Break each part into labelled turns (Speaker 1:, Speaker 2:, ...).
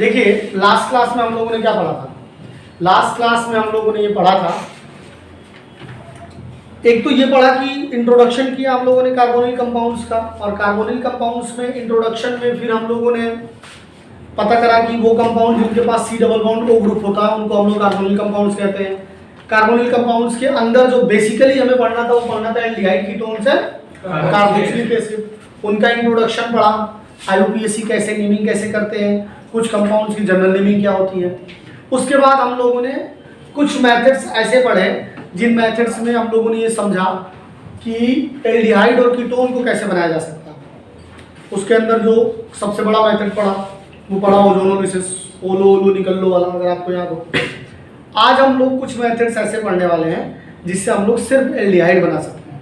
Speaker 1: देखिए last class में हम लोगों ने क्या पढ़ा था? लास्ट क्लास में हम लोगों ने ये पढ़ा था, एक तो ये पढ़ा कि इंट्रोडक्शन किया हम लोगों ने कार्बोनिल कंपाउंड्स का, और कार्बोनिल कंपाउंड्स में इंट्रोडक्शन में फिर हम लोगों ने पता करा कि वो कंपाउंड जिनके पास C double bond O group होता है उनको हम लोग कार्बोनिल कंपाउंड्स कहते हैं। कार्बोनिल कंपाउंड्स के अंदर जो बेसिकली हमें पढ़ना था वो पढ़ना था एल्डिहाइड कीटोन्स है कार्बोक्सिलिक एसिड, उनका इंट्रोडक्शन पढ़ा, आईयूपीएसी कैसे नेमिंग कैसे करते हैं, कुछ कंपाउंड्स की जनरल नेमिंग क्या होती है। उसके बाद हम लोगों ने कुछ मेथड्स ऐसे पढ़े जिन मेथड्स में हम लोगों ने ये समझा कि एल्डिहाइड और कीटोन को कैसे बनाया जा सकता है। उसके अंदर जो सबसे बड़ा मेथड पढ़ा वो पढ़ा ओजोनोलिसिस, ओलो ओलो निकल लो वाला, अगर आपको याद हो। आज हम लोग कुछ मेथड्स ऐसे पढ़ने वाले हैं जिससे हम लोग सिर्फ एल्डिहाइड बना सकते हैं।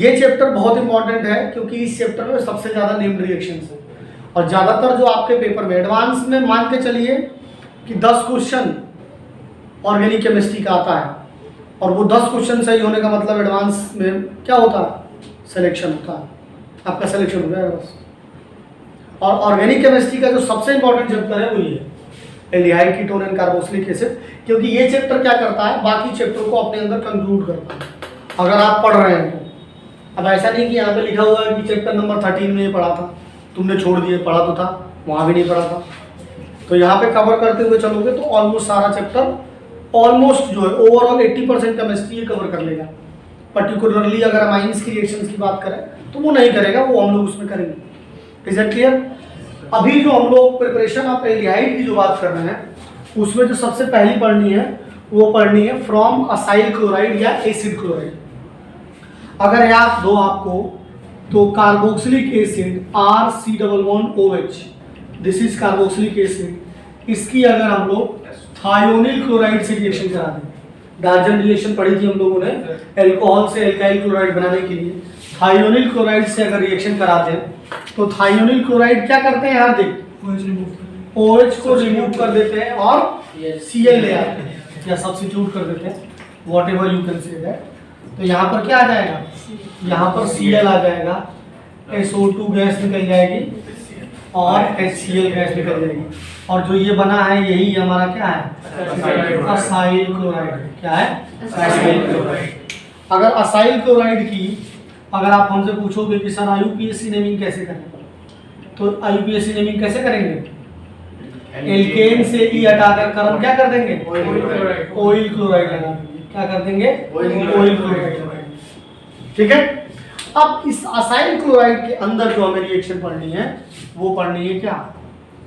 Speaker 1: ये चैप्टर बहुत इंपॉर्टेंट है क्योंकि इस चैप्टर में सबसे ज़्यादा नेम्ड रिएक्शंस हैं, और ज़्यादातर जो आपके पेपर में एडवांस में मान के चलिए कि 10 क्वेश्चन ऑर्गेनिक केमिस्ट्री का आता है, और वो 10 क्वेश्चन सही होने का मतलब एडवांस में क्या होता है, सिलेक्शन होता है, आपका सिलेक्शन हो जाएगा बस। और ऑर्गेनिक केमिस्ट्री का जो सबसे इंपॉर्टेंट चैप्टर है वो ये aldehyde ketone and carboxylic acid, क्योंकि ये चैप्टर क्या करता है, बाकी चैप्टर को अपने अंदर कंक्लूड करता है अगर आप पढ़ रहे हैं तो। अब ऐसा नहीं कि यहाँ पे लिखा हुआ है कि चैप्टर नंबर 13 में ये पढ़ा था, तुमने छोड़ दिए, पढ़ा तो था, वहाँ भी नहीं पढ़ा था, तो यहाँ पे कवर करते हुए चलोगे तो ऑलमोस्ट सारा चैप्टर, ऑलमोस्ट जो है ओवरऑल 80% केमिस्ट्री ये कवर कर लेगा। पर्टिकुलरली अगर हम आइंस की रिएक्शंस की बात करें तो वो नहीं करेगा, वो हम लोग उसमें करेंगे। Is it clear? अभी जो हम लोग प्रिपरेशन ऑफ एल्डिहाइड की जो बात कर रहे हैं उसमें जो सबसे पहली पढ़नी है वो पढ़नी है फ्रॉम असाइल क्लोराइड या एसिड क्लोराइड। अगर याद दो आपको तो carboxylic acid RC≡OH, this is carboxylic acid, इसकी अगर हम लोग थायोनिल क्लोराइड से रिएक्शन करा दें, डार्जन रिएक्शन पढ़ी थी हम लोगों ने एल्कोहल से एल्काइल क्लोराइड बनाने के लिए, थायोनिल क्लोराइड से अगर रिएक्शन करा दें तो थायोनिल क्लोराइड क्या करते हैं यार, देख OH को रिमूव कर देते हैं और Cl ले आते हैं या सब्स्टिट्यूट कर देते हैं, whatever you can say that. तो यहाँ पर क्या आ जाएगा, यहाँ पर Cl आ जाएगा, SO2 गैस निकल जाएगी और HCl गैस निकल जाएगी, और जो ये बना है यही हमारा क्या है, असाइल क्लोराइड। क्या है? Acyl chloride. अगर असाइल क्लोराइड की अगर आप हमसे पूछोगे कि सर आईयूपीएसी नेमिंग कैसे करें, तो आईयूपीएसी नेमिंग कैसे करेंगे, एल्केन से ई हटाकर कर हम क्या कर देंगे, ऑयल क्लोराइड लगा देंगे। क्या कर देंगे, ऑयल क्लोराइड। ठीक है। अब इस असाइल क्लोराइड के अंदर जो हमें रिएक्शन पढ़नी है वो पढ़नी है क्या,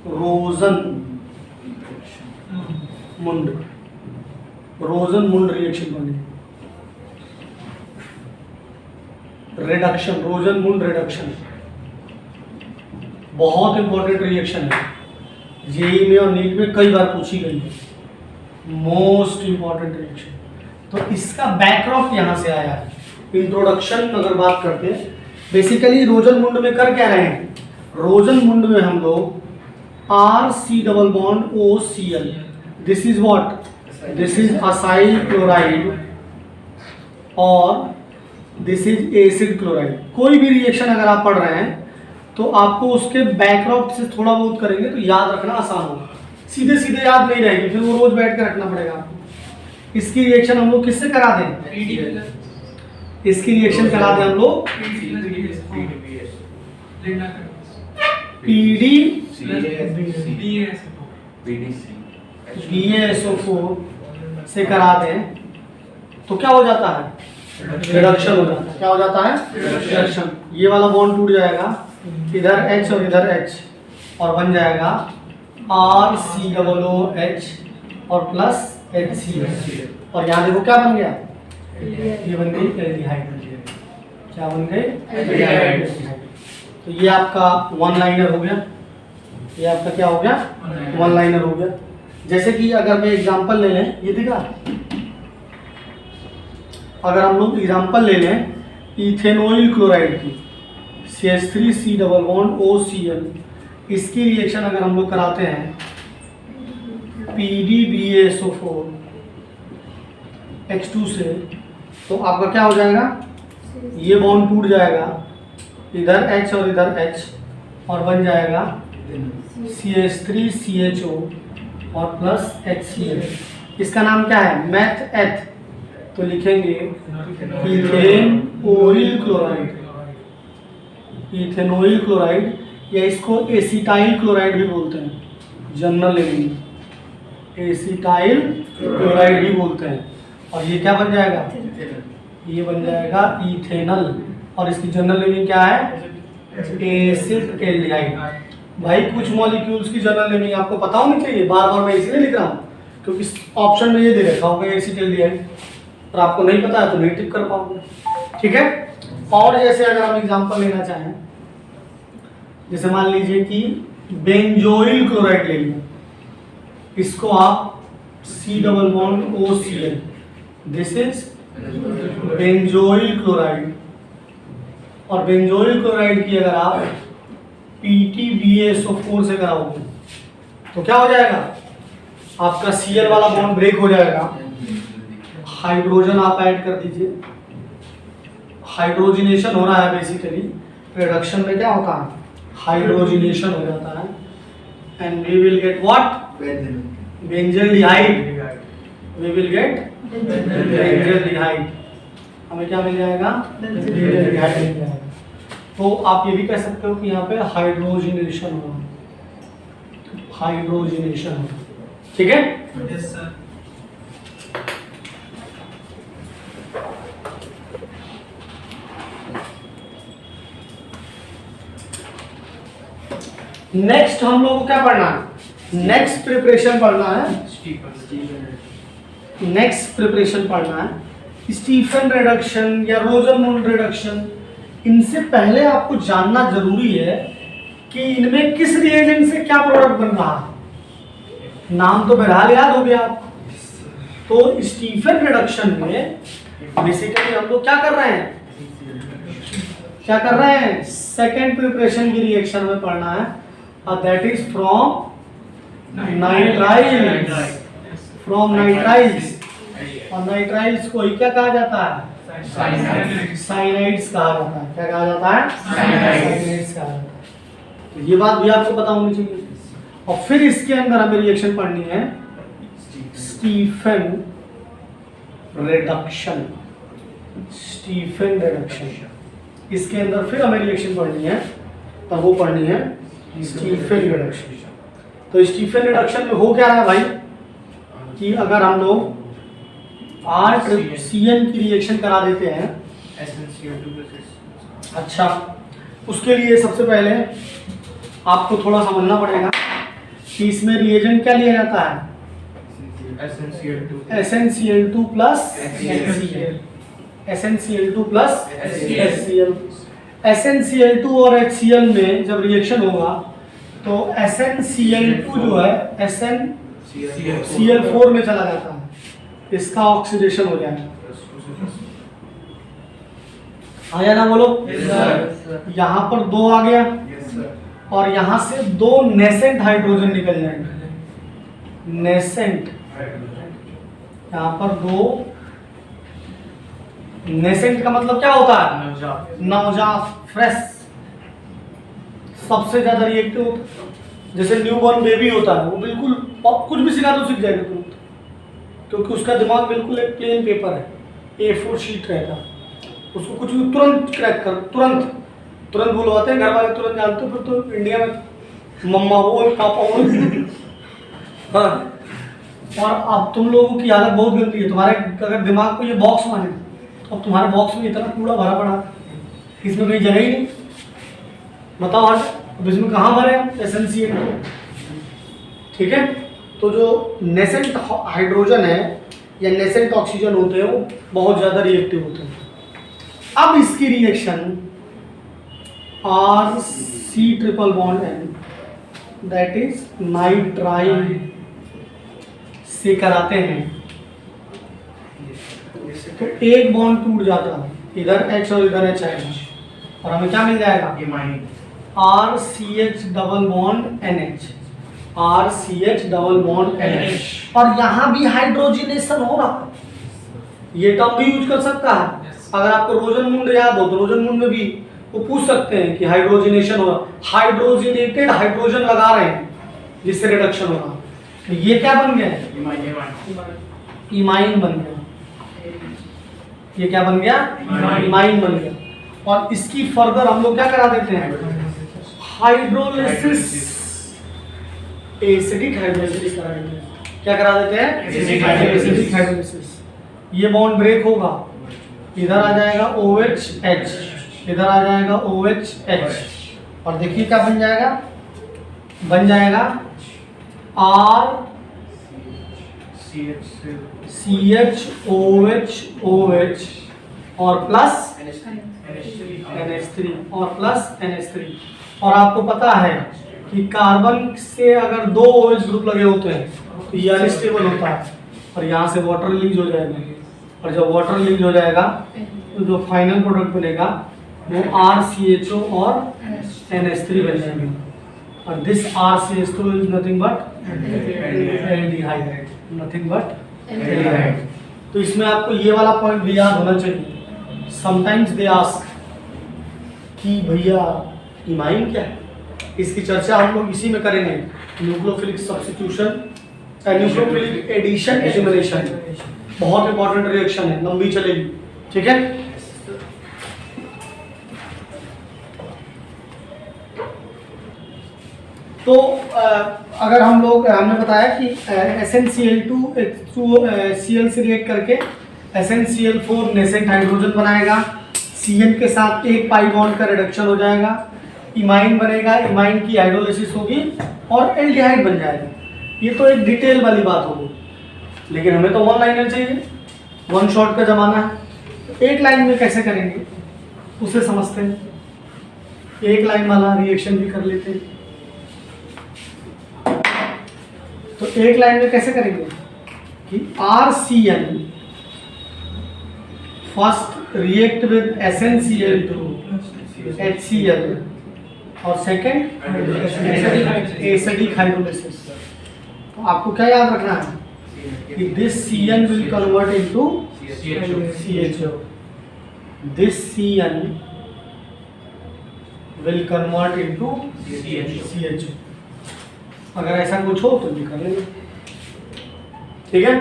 Speaker 1: रोजन-मुंड रिएक्शन पढ़नी है। रिडक्शन, रोजन-मुंड रिडक्शन बहुत इंपॉर्टेंट रिएक्शन है, जेईई में और नीट में कई बार पूछी गई है, मोस्ट इंपॉर्टेंट रिएक्शन। तो इसका बैकड्रॉप यहाँ से आया है। इंट्रोडक्शन अगर बात करते हैं, बेसिकली रोजन-मुंड में कर क्या रहे हैं, रोजन-मुंड में हम लोग RC≡OCl, this is what, this is acyl chloride और दिस इज एसिड क्लोराइड। कोई भी रिएक्शन अगर आप पढ़ रहे हैं तो आपको उसके बैकड्रॉप से थोड़ा बहुत करेंगे तो याद रखना आसान होगा, सीधे सीधे याद नहीं रहेगी, फिर वो रोज बैठ कर रखना पड़ेगा आपको। इसकी रिएक्शन हम लोग किससे करा दें, इसकी रिएक्शन करा दें हम लोग BaSO4 से करा दें तो क्या हो जाता है, रिडक्शन हो जाता है। क्या हो जाता है, रिडक्शन। ये वाला बॉन्ड टूट जाएगा, इधर H और इधर H, और बन जाएगा RCOOH और प्लस HCl, और यहाँ देखो क्या बन गया, ये बन गई एल्डिहाइड। क्या बन गई, एल्डिहाइड। तो ये आपका वन लाइनर हो गया, ये आपका क्या हो गया, वन लाइनर हो गया। जैसे कि अगर मैं एग्जांपल ले लें, ये दिखा, अगर हम लोग एग्जांपल ले लें इथेनॉइल क्लोराइड की CH3C≡OCl, इसकी रिएक्शन अगर हम लोग कराते हैं PdBaSO4 H2 से, तो आपका क्या हो जाएगा, ये बॉन्ड टूट जाएगा, इधर H और इधर H, और बन जाएगा CH3CHO और प्लस HCl। इसका नाम क्या है? मैथ एथ। तो लिखेंगे इथेनोइल क्लोराइड, इथेनोइल क्लोराइड, या इसको एसिटाइल क्लोराइड भी बोलते हैं, जनरल नेम एसिटाइल क्लोराइड भी बोलते हैं। और ये क्या बन जाएगा? ये बन जाएगा इथेनल। और इसकी जनरल नेमिंग क्या है? Acid aldehyde. भाई कुछ मॉलिक्यूल्स की जनरल नेमिंग आपको पता होनी चाहिए, बार बार मैं इसलिए लिख रहा हूँ क्योंकि ऑप्शन में ये दे रखा होगा एसिड एल्डिहाइड, और आपको नहीं पता है तो नहीं टिक कर पाओगे। ठीक है। और जैसे अगर हम एग्जांपल लेना चाहें, जैसे मान लीजिए कि बेंजोइल क्लोराइड ले लिया, इसको आप C+OCl, this is benzoyl chloride. और बेंजोइल क्लोराइड की अगर आप PTBaSO4 से कराओगे तो क्या हो जाएगा? आपका Cl वाला बॉन्ड ब्रेक हो जाएगा, हाइड्रोजन आप ऐड कर दीजिए, हाइड्रोजिनेशन हो रहा है। बेसिकली रिडक्शन में क्या होता है? हाइड्रोजिनेशन हो जाता है, and we will get what? Benzaldehyde. We will get benzaldehyde. हमें क्या मिल जाएगा? बेंजल्डिहाइड मिल जाएगा। तो आप ये भी कह सकते हो कि यहाँ पे हाइड्रोजिनेशन हो, हाइड्रोजिनेशन हो। ठीक है।
Speaker 2: Yes sir.
Speaker 1: नेक्स्ट हम लोग को क्या पढ़ना है? नेक्स्ट प्रिपरेशन पढ़ना है, नेक्स्ट प्रिपरेशन पढ़ना है स्टीफन रिडक्शन या रोजरमूंड रिडक्शन। इनसे पहले आपको जानना जरूरी है कि इनमें किस रिएजेंट से क्या प्रोडक्ट बन रहा है। नाम तो बहरहाल याद हो गया आपको। तो स्टीफन रिडक्शन में बेसिकली हम लोग क्या कर रहे हैं? क्या कर रहे हैं? सेकेंड प्रिपरेशन की रिएक्शन में पढ़ना है, और that is from nitriles, from nitriles. और नाइट्राइल्स को ही क्या कहा जाता है? साइनाइड्स कहा जाता है। क्या कहा जाता है? साइनाइड्स कहा जाता है। तो ये बात भी आपको पता होनी चाहिए। और फिर इसके अंदर हमें रिएक्शन पढ़नी है स्टीफन रिडक्शन, स्टीफन रिडक्शन। इसके अंदर फिर हमें रिएक्शन पढ़नी है, तो वो पढ़नी है स्टीफन रिडक्शन। तो स्टीफन रिडक्शन में हो क्या रहा है भाई कि अगर हम लोग RCN की रिएक्शन करा देते हैं, अच्छा, उसके लिए सबसे पहले आपको थोड़ा समझना पड़ेगा कि इसमें रिएजेंट क्या लिया जाता है? SnCl2 plus HCl, SnCl2 plus HCl। SnCl2 और HCl में जब रिएक्शन होगा तो SnCl2 जो है SnCl4 में चला जाता है, इसका ऑक्सीडेशन हो जाएगा। आया ना? बोलो। यहाँ पर 2 आ गया, और यहाँ से 2 नेसेंट हाइड्रोजन निकल जाएंगे। नेसेंट, यहाँ पर 2 नेसेंट का मतलब क्या होता है? नवजात, फ्रेश, सबसे ज्यादा रिएक्टिव होता है। जैसे न्यूबॉर्न बेबी होता है, वो बिल्कुल कुछ भी सिखा दो सीख जाएगा तुरंत, क्योंकि उसका दिमाग बिल्कुल एक प्लेन पेपर है, A4 शीट रहता है। उसको कुछ भी तुरंत क्रैक कर, तुरंत बुलवाते हैं घर वाले, तुरंत जानते हो। फिर तो इंडिया में मम्मा बोल, पापा बोल। हाँ। और अब तुम लोगों की हालत बहुत गंदी है। तुम्हारे अगर दिमाग को ये बॉक्स माने, अब तुम्हारे बॉक्स में इतना कूड़ा भरा पड़ा, इसमें कहीं जगह ही नहीं। बताओ आज अब इसमें कहाँ भरे? SnCl2। ठीक है। तो जो नेसेंट हाइड्रोजन है या नेसेंट ऑक्सीजन होते हैं, वो बहुत ज़्यादा रिएक्टिव होते हैं। अब इसकी reaction RC∼N, that is nitrile से कराते हैं, तो एक बॉन्ड टूट जाता है, इधर H और इधर H है, और हमें क्या मिल जाएगा? RCH∼NH, RCH∼NH। और यहाँ भी हाइड्रोजिनेशन हो रहा है। ये टर्म भी यूज कर सकता है। अगर आपको रोजनमूंड याद हो तो रोजनमूंड में भी वो पूछ सकते हैं कि हाइड्रोजनेशन हो रहा, हाइड्रोजनेटेड हाइड्रोजन लगा रहे हैं जिससे रिडक्शन हो रहा। तो ये क्या बन गया? इमाइन बन गया। ये क्या बन गया? इमाइन बन गया। और इसकी फर्दर हम लोग क्या करा देते हैं? हाइड्रोलिसिस, एसिडिक हाइड्रोलिसिस करा देते हैं। क्या करा देते हैं? Acidic hydrolysis. ये बॉन्ड ब्रेक होगा, इधर आ जाएगा OH, इधर आ जाएगा OH, और देखिए क्या बन जाएगा? बन जाएगा RCHOH और प्लस NH3 और प्लस NH3। और आपको पता है कि कार्बन से अगर दो OH ग्रुप लगे होते हैं तो ये अनस्टेबल होता है और यहाँ से वाटर रिलीज हो जाएगा, और जब वाटर रिलीज हो जाएगा तो जो फाइनल प्रोडक्ट बनेगा वो RCHO और NH3 बन जाएंगे। और this RCH2 is nothing but aldehyde, nothing but aldehyde. तो इसमें आपको ये वाला पॉइंट भी याद होना चाहिए। समटाइम्स दे आस्क कि भैया इमाइन क्या है? इसकी चर्चा हम लोग इसी में करेंगे, nucleophilic substitution, nucleophilic addition, elimination. बहुत इंपॉर्टेंट रिएक्शन है, लंबी चलेगी, ठीक है। तो अगर हम लोग, हमने बताया कि SnCl2 Cl से रिएक्ट करके SnCl4 नेसेंट हाइड्रोजन बनाएगा, Cn के साथ एक पाई बॉन्ड का रिडक्शन हो जाएगा, इमाइन बनेगा, इमाइन की हाइड्रोलिसिस होगी और एल्डिहाइड बन जाएगा। ये तो एक डिटेल वाली बात होगी, लेकिन हमें तो वन लाइनर चाहिए, वन शॉट का जमाना है। एक लाइन में कैसे करेंगे उसे समझते हैं। एक लाइन वाला रिएक्शन भी कर लेते हैं। तो एक लाइन में कैसे करेंगे कि RCN first react with SnCl2 HCl और सेकेंड एसिडिक हाइड्रोलिसिस। तो आपको क्या याद रखना है कि this Cn will convert into CHO, this Cn will convert into CHO। अगर ऐसा कुछ हो तो भी कर लेंगे, ठीक है।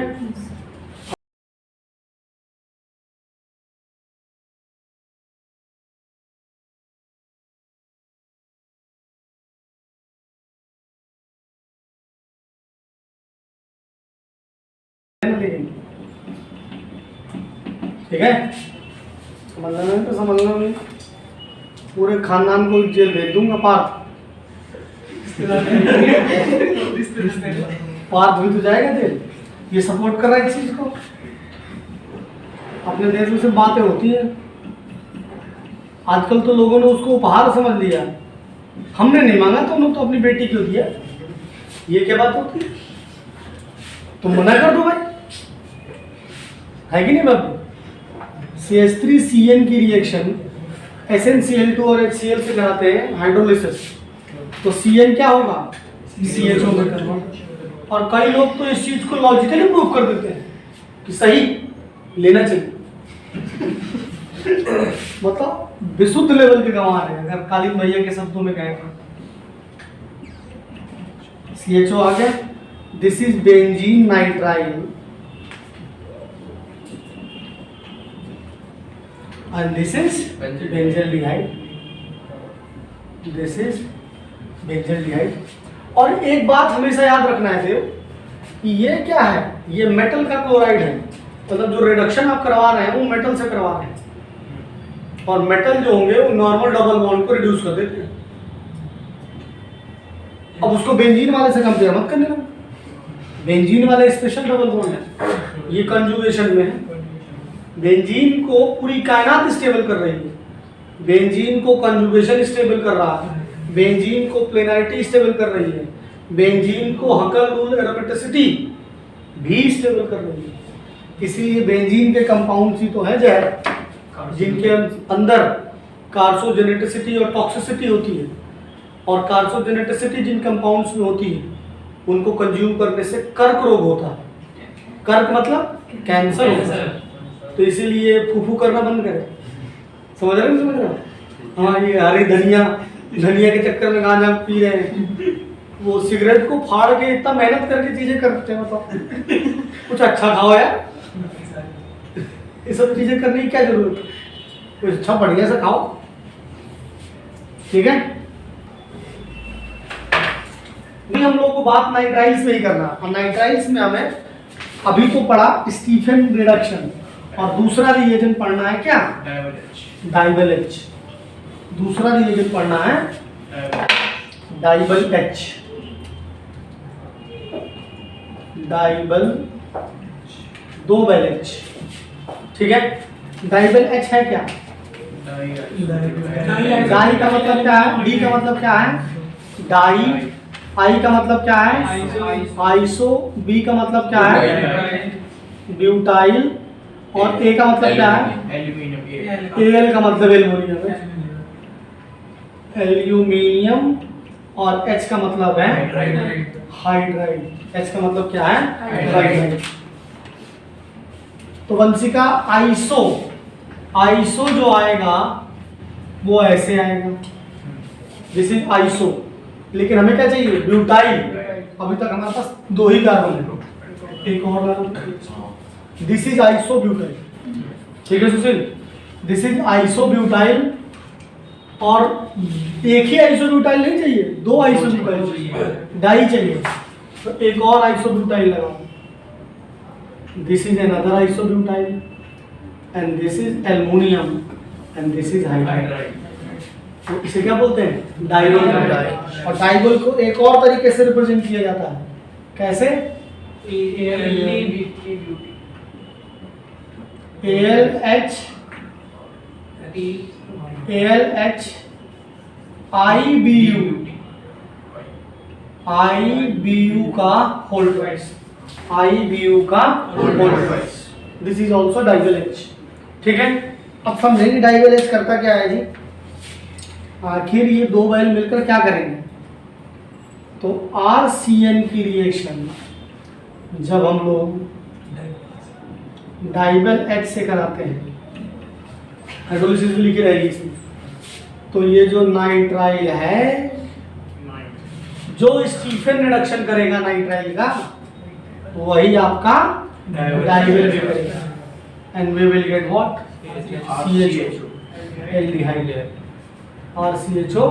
Speaker 1: ठीक है, समझना नहीं तो समझना नहीं, पूरे खानदान को जेल भेज दूंगा। पार्थ भी तो जाएगा जेल, ये सपोर्ट कर रहा है इस चीज को। अपने देश में से बातें होती है, आजकल तो लोगों ने उसको उपहार समझ लिया। हमने नहीं मांगा तो उन्होंने तो अपनी बेटी क्यों दिया? ये क्या बात होती है? तुम मना कर दो भाई, है कि नहीं बाबू? CH3Cn की रिएक्शन SnCl2 और HCl से कराते हैं हाइड्रोलिसिस, तो Cn क्या होगा? CHO में कन्वर्ट। और कई लोग तो इस चीज को लॉजिकली प्रूव कर देते हैं कि सही लेना चाहिए। मतलब विशुद्ध लेवल के गंवार है, अगर कालीन भैया के शब्दों में कहें। CHO आ गया, this is benzene nitrile and this is benzaldehyde, this is benzaldehyde। और एक बात हमेशा याद रखना है देव कि ये क्या है? ये मेटल का क्लोराइड है, मतलब जो रिडक्शन आप करवा रहे हैं वो मेटल से करवा रहे हैं, और मेटल जो होंगे वो नॉर्मल डबल बॉन्ड को रिड्यूस कर देते हैं। अब उसको बेंजीन वाले से कंपेयर मत करने ना, बेंजीन वाले स्पेशल डबल बॉन्ड है, ये कंजुगेशन में है। बेंजीन को पूरी कायनात स्टेबल कर रही है, बेंजीन को कंजुगेशन स्टेबल कर रहा है, बेंजीन को प्लेनारिटी स्टेबल कर रही है, बेंजीन को हकल रूल एरोमेटिसिटी भी स्टेबल कर रही है। इसीलिए बेंजीन के कंपाउंड्स ही तो हैं जहर, जिनके अंदर कार्सोजेनेटिसिटी और टॉक्सिसिटी होती है, और कार्सोजेनेटिसिटी जिन कंपाउंड्स में होती है उनको कंज्यूम करने से कर्क रोग होता है। कर्क मतलब कैंसर होता है। तो इसीलिए फूफू करना बंद करें। समझ रहे हो? हाँ, ये हरी धनिया के चक्कर में गांजा पी रहे हैं। वो सिगरेट को फाड़ के इतना मेहनत करके चीजें करते हैं, मतलब कुछ अच्छा खाओ यार, ये सब चीजें करने की क्या जरूरत है, कुछ अच्छा बढ़िया सा खाओ, ठीक है। नहीं, हम लोगों को बात नाइट्राइल्स में ही करना, और नाइट्राइल्स में हमें अभी तो पढ़ा स्टीफन रिडक्शन, और दूसरा रिएजेंट पढ़ना है क्या, डाइबल एच। दूसरा रिएजेंट पढ़ना है डाइबल एच, डाइबल दो बेल एच, ठीक है। डाइबल एच है क्या, डाई का मतलब क्या है, डी का मतलब क्या है डाई, आई का मतलब क्या है आइसो, बी का मतलब क्या है ब्यूटाइल, और ए का मतलब क्या है एल का मतलब एल्युमिनियम है, एल्यूमिनियम, और एच का मतलब है हाइड्राइड, एच का मतलब क्या है हाइड्राइड। तो वंशिका आइसो, आइसो जो आएगा वो ऐसे आएगा, दिस इज आइसो, लेकिन हमें क्या चाहिए ब्यूटाइल, अभी तक हमारे पास दो ही कार्बन है, एक और, दिस इज आइसो ब्यूटाइल, ठीक है सुशील, दिस इज आइसो ब्यूटाइल, और एक ही आइसोब्यूटाइल नहीं चाहिए, दो आइसोब्यूटाइल चाहिए, डाई चाहिए, तो एक और आइसोब्यूटाइल लगाओ, this is another isobutyl, and this is aluminium, and this is hydride. तो इसे क्या बोलते हैं डाइबल। और डाइबल को एक और तरीके से रिप्रेजेंट किया जाता है, कैसे, ALH IBU का होल ट्वाइस, IBU का whole twice, this is also DIBAL H, ठीक है। अब समझेंगे डाइबल एच करता क्या है जी, आखिर ये दो बैल मिलकर क्या करेंगे, तो RCN की रिएक्शन जब हम लोग डाइबल एच से कराते हैं, हाइड्रोलिसिस भी लिखी रहेगी इसमें, तो ये जो नाइट्राइल है, जो स्टीफन रिडक्शन करेगा नाइट्राइल का, वही आपका डाइबल भी करेगा, and we will get what CHO aldehyde, और CHO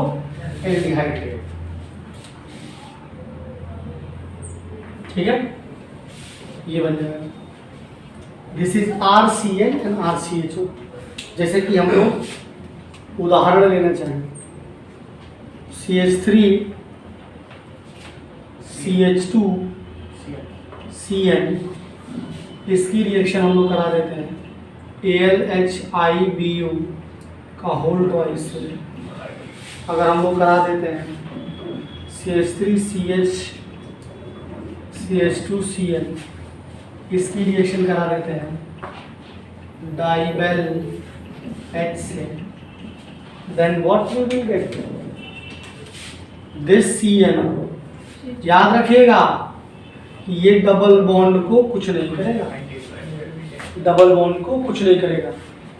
Speaker 1: एल्डिहाइड, ठीक है, ये बन जाएगा, this is RCN and RCHO। जैसे कि हम लोग उदाहरण लेना चाहें, CH3 CH2 CN, इसकी रिएक्शन हम लोग करा देते हैं ALH IBU का होल ट्वाइस से, अगर हम लोग करा देते हैं CH3 CH2 CN, इसकी रिएक्शन करा देते हैं डाइबल H से, then what we will get, this CN, याद रखिएगा कि ये डबल बॉन्ड को कुछ नहीं करेगा, डबल बॉन्ड को कुछ नहीं करेगा,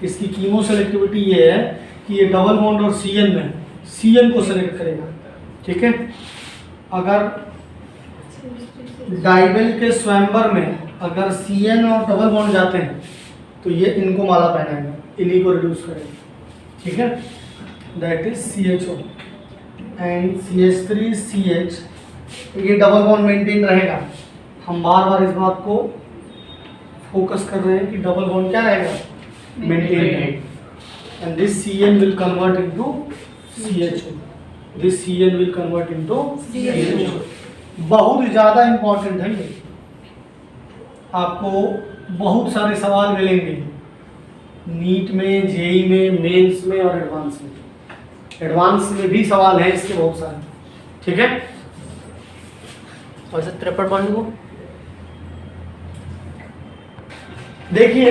Speaker 1: इसकी कीमो सेलेक्टिविटी ये है कि ये डबल बॉन्ड और CN में CN को सेलेक्ट करेगा, ठीक है। अगर डाइबल के स्वयंवर में अगर CN और डबल बॉन्ड जाते हैं तो ये इनको माला पहनाएगा, इन्हीं को रिड्यूस करेगा, ठीक है, that is CHO and CH3 CH, ये डबल बॉन्ड मेंटेन रहेगा। हम बार बार इस बात को फोकस कर रहे हैं कि डबल बॉन्ड क्या रहेगा मेंटेन रहेगा, and this CN will convert into CHO, this CN will convert into CHO। बहुत ज़्यादा इंपॉर्टेंट है ये, आपको बहुत सारे सवाल मिलेंगे नीट में, जेई में, मेंस में और एडवांस में। एडवांस में भी सवाल हैं इसके बहुत सारे, ठीक है। और ट्रिपल बॉन्ड को देखिए,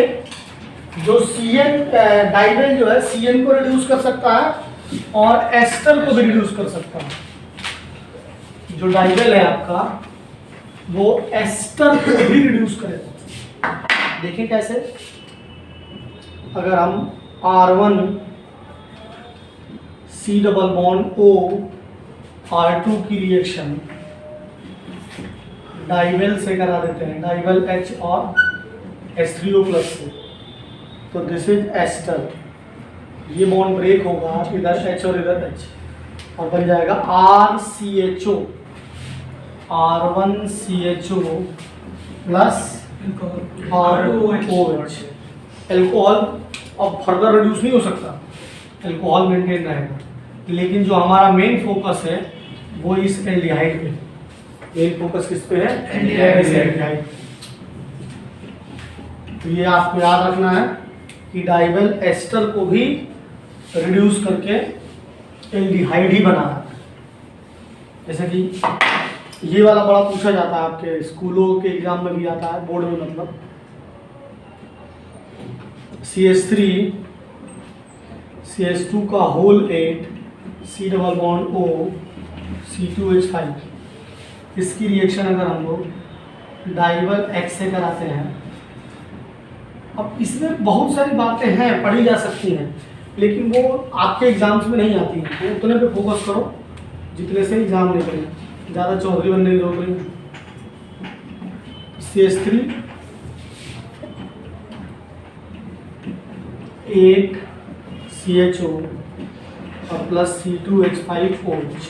Speaker 1: जो CN डाइबल जो है CN को रिड्यूस कर सकता है और एस्टर को भी रिड्यूस कर सकता है। जो डाइबल है आपका वो एस्टर को भी रिड्यूस करेगा। देखिए कैसे, अगर हम R1 C double bond O R2 की रिएक्शन डाइवेल से करा देते हैं, डाइवेल H और H3O प्लस से, तो दिस इज एस्टर। ये बॉन्ड ब्रेक होगा, इधर H और इधर H, और बन जाएगा RCHO, R1CHO plus R2OH। Alcohol अब फर्दर रिड्यूस नहीं हो सकता, एल्कोहल मेंटेन रहेगा, लेकिन जो हमारा मेन फोकस है वो इस एल्डिहाइड पे, मेन फोकस किस पे है? एल्डिहाइड। तो ये आपको याद रखना है कि डाइवेल एस्टर को भी रिड्यूस करके एल्डिहाइड ही बना रहा है। जैसे कि ये वाला बड़ा पूछा जाता है, आपके स्कूलों के एग्जाम में भी आता है, बोर्ड में मतलब, CH3 CH2 का होल 8 C double bond O C2H5, इसकी रिएक्शन अगर हम लोग डाइवेल X से कराते हैं, अब इसमें बहुत सारी बातें हैं, पढ़ी जा सकती हैं, लेकिन वो आपके एग्जाम्स में नहीं आती हैं, तो उतने पे फोकस करो जितने से एग्जाम निकले, ज़्यादा चौधरी बनने की जरूरत नहीं। CH3 8 CHO और प्लस C2H5OH।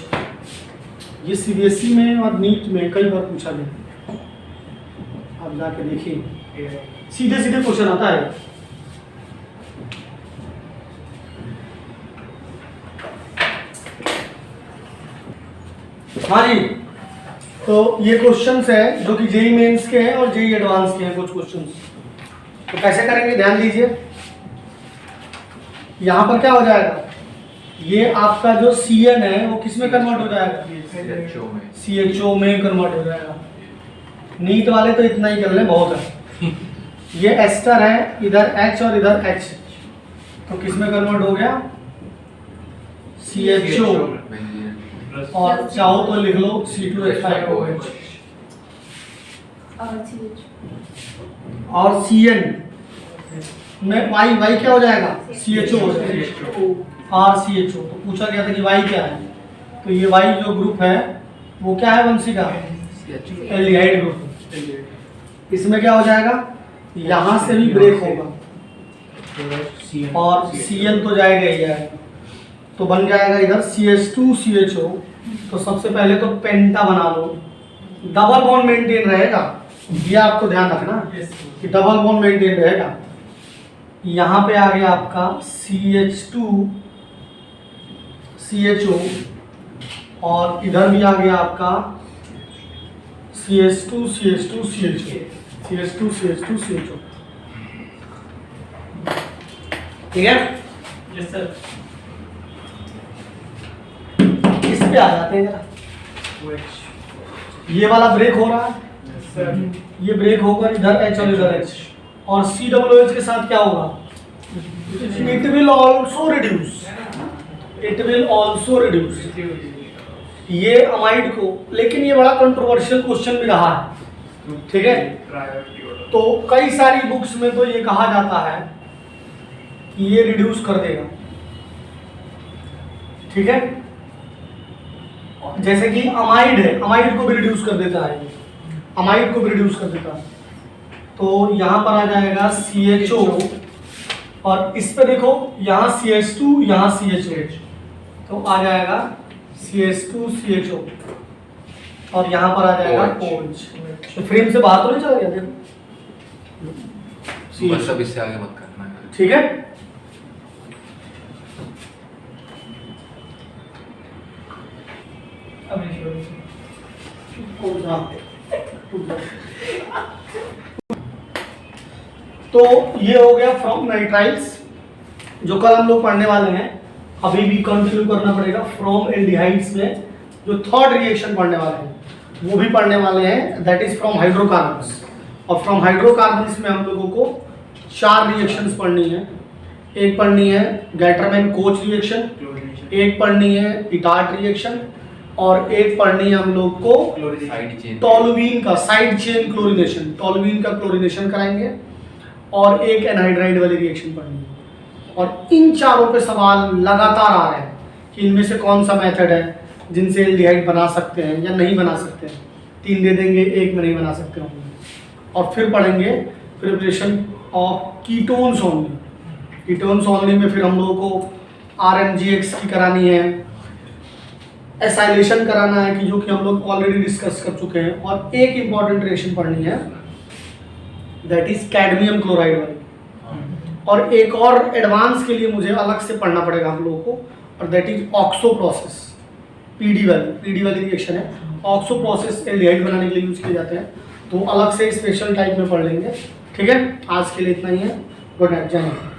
Speaker 1: ये CBSE में और नीट में कई बार पूछा गया, आप जाके देखिए, सीधे सीधे क्वेश्चन आता है। हाँ जी, तो ये क्वेश्चंस है जो कि जेई मेंस के हैं और जेई एडवांस के हैं कुछ क्वेश्चंस। तो कैसे करेंगे ध्यान दीजिए, यहाँ पर क्या हो जाएगा, ये आपका जो CN है वो किस में कन्वर्ट हो जाएगा? CHO में कन्वर्ट हो जाएगा। नीट वाले तो इतना ही कर लें, बहुत है। ये एस्टर है, इधर H और इधर H, तो किस में कन्वर्ट हो गया? CHO, और चाहो तो लिख लो C2H5OH, और CN में Y क्या हो जाएगा? CHO हो जाएगा, RCHO। तो पूछा गया था कि Y क्या है, तो ये Y जो ग्रुप है वो क्या है वंशिका? Aldehyde group. इसमें क्या हो जाएगा, यहाँ से भी ब्रेक होगा और Cl तो जाएगा ही जाएगा, तो बन जाएगा इधर CH2CHO। तो सबसे पहले तो पेंटा बना लो, डबल बॉन्ड मेंटेन रहेगा, ये आपको ध्यान रखना कि डबल बॉन्ड मेंटेन रहेगा। यहाँ पे आ गया आपका CH2CHO और इधर भी आ गया आपका CH2CH2CHO। ठीक है,
Speaker 2: यस सर।
Speaker 1: इस पे आ जाते हैं जरा, ये वाला ब्रेक हो रहा है, ये ब्रेक होकर इधर H और इधर H, और COOH के साथ क्या होगा? इट विल ऑल्सो रिड्यूस, ये अमाइड को, लेकिन ये बड़ा कंट्रोवर्शियल क्वेश्चन भी रहा है, ठीक है। तो कई सारी बुक्स में तो ये कहा जाता है कि ये रिड्यूस कर देगा, ठीक है। जैसे कि अमाइड है, अमाइड को भी रिड्यूस कर देता है, अमाइड को भी रिड्यूस कर देता है। तो यहाँ पर आ जाएगा CHO, और इस पे देखो यहाँ CH2 यहाँ CHO, तो आ जाएगा CH2CHO, और यहाँ पर आ जाएगा OH। तो फ्रेम से बाहर तो नहीं चला गया, देखो
Speaker 3: बस अब इससे आगे मत करना,
Speaker 1: ठीक है। तो ये हो गया फ्रॉम नाइट्राइल्स, जो कल हम लोग पढ़ने वाले हैं, अभी भी कंटिन्यू करना पड़ेगा। फ्रॉम एल्डिहाइड्स में जो थर्ड रिएक्शन पढ़ने वाले हैं वो भी पढ़ने वाले हैं, दैट इज फ्रॉम हाइड्रोकार्बन्स। और फ्रॉम हाइड्रोकार्बन्स में हम लोगों को 4 रिएक्शंस पढ़नी है। एक पढ़नी है गैटरमैन कोच रिएक्शन, एक पढ़नी है इटार्ट रिएक्शन, और एक पढ़नी है हम लोग को टोलुईन का साइड चेन क्लोरीनेशन, टोलुईन का क्लोरीनेशन कराएंगे, और एक एनहाइड्राइड वाली रिएक्शन पढ़नी है। और इन चारों पे सवाल लगातार आ रहे हैं, कि इनमें से कौन सा मेथड है जिनसे एल्डिहाइड बना सकते हैं या नहीं बना सकते हैं। 3 दे देंगे, एक में नहीं बना सकते होंगे। और फिर पढ़ेंगे preparation of ketones only. Ketones only में फिर हम लोगों को RMGX की करानी है, एसाइलेशन कराना है कि जो कि हम लोग ऑलरेडी डिस्कस कर चुके हैं, और एक इम्पॉर्टेंट रिएक्शन पढ़नी है दैट इज कैडमियम क्लोराइड वाली। और एक और एडवांस के लिए मुझे अलग से पढ़ना पड़ेगा हम लोगों को, और that is oxo process. PD वाली रिएक्शन है। ऑक्सो प्रोसेस एल्डिहाइड बनाने के लिए यूज किए जाते हैं, तो अलग से स्पेशल टाइप में पढ़ लेंगे। ठीक है, आज के लिए इतना ही है। गुड नाइट, जय हिंद।